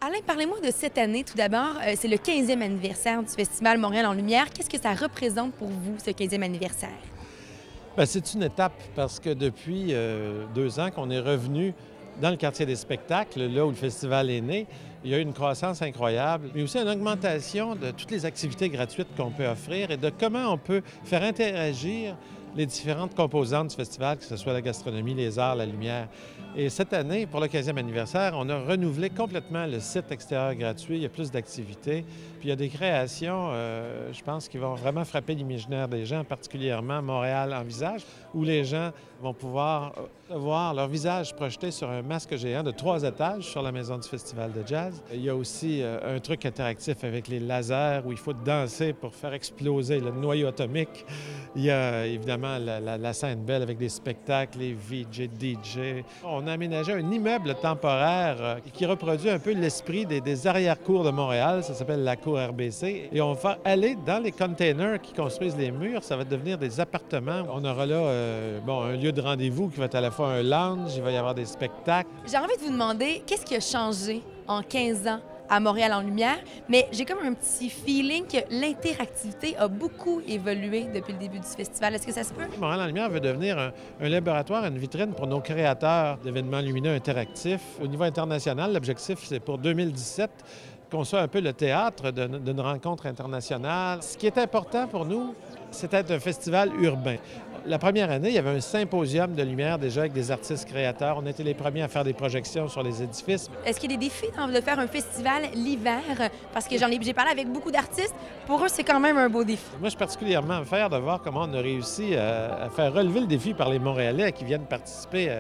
Alain, parlez-moi de cette année. Tout d'abord, c'est le 15e anniversaire du Festival Montréal en Lumière. Qu'est-ce que ça représente pour vous, ce 15e anniversaire? Bien, c'est une étape parce que depuis 2 ans qu'on est revenu dans le quartier des spectacles, là où le festival est né, il y a eu une croissance incroyable, mais aussi une augmentation de toutes les activités gratuites qu'on peut offrir et de comment on peut faire interagir les différentes composantes du festival, que ce soit la gastronomie, les arts, la lumière. Et cette année, pour le 15e anniversaire, on a renouvelé complètement le site extérieur gratuit. Il y a plus d'activités. Puis il y a des créations, je pense, qui vont vraiment frapper l'imaginaire des gens, particulièrement Montréal en visage, où les gens vont pouvoir voir leur visage projeté sur un masque géant de 3 étages sur la maison du Festival de jazz. Il y a aussi un truc interactif avec les lasers où il faut danser pour faire exploser le noyau atomique. Il y a évidemment la scène belle avec des spectacles, les VJ, DJ. On a aménagé un immeuble temporaire qui reproduit un peu l'esprit des arrière-cours de Montréal. Ça s'appelle la cour RBC. Et on va aller dans les containers qui construisent les murs. Ça va devenir des appartements. On aura là un lieu de rendez-vous qui va être à la fois un lounge, il va y avoir des spectacles. J'ai envie de vous demander, qu'est-ce qui a changé en 15 ans à Montréal en Lumière? Mais j'ai comme un petit feeling que l'interactivité a beaucoup évolué depuis le début du festival. Est-ce que ça se peut? Montréal en Lumière veut devenir un laboratoire, une vitrine pour nos créateurs d'événements lumineux interactifs. Au niveau international, l'objectif, c'est pour 2017 qu'on soit un peu le théâtre d'une rencontre internationale. Ce qui est important pour nous, c'est d'être un festival urbain. La première année, il y avait un symposium de lumière déjà avec des artistes créateurs. On était les premiers à faire des projections sur les édifices. Est-ce qu'il y a des défis de faire un festival l'hiver? Parce que j'ai parlé avec beaucoup d'artistes. Pour eux, c'est quand même un beau défi. Moi, je suis particulièrement fier de voir comment on a réussi à faire relever le défi par les Montréalais qui viennent participer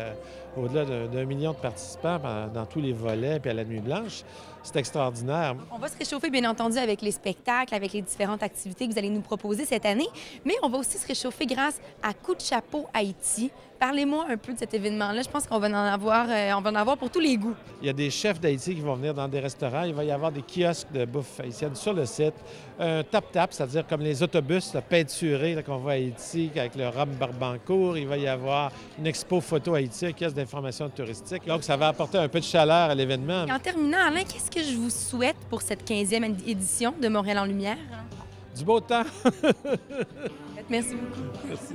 au-delà d'1 million de participants dans tous les volets puis à la Nuit blanche. C'est extraordinaire. On va se réchauffer, bien entendu, avec les spectacles, avec les différentes activités que vous allez nous proposer cette année, mais on va aussi se réchauffer grâce à Coup de chapeau Haïti. Parlez-moi un peu de cet événement-là. Je pense qu'on va en avoir pour tous les goûts. Il y a des chefs d'Haïti qui vont venir dans des restaurants. Il va y avoir des kiosques de bouffe haïtienne sur le site. Un tap-tap, c'est-à-dire comme les autobus peinturés qu'on voit à Haïti avec le rhum Barbancourt. Il va y avoir une expo photo Haïti, un kiosque d'information touristique. Donc, ça va apporter un peu de chaleur à l'événement. En terminant, Alain, qu'est-ce que je vous souhaite pour cette 15e édition de Montréal en Lumière? Du beau temps. Merci beaucoup. Merci.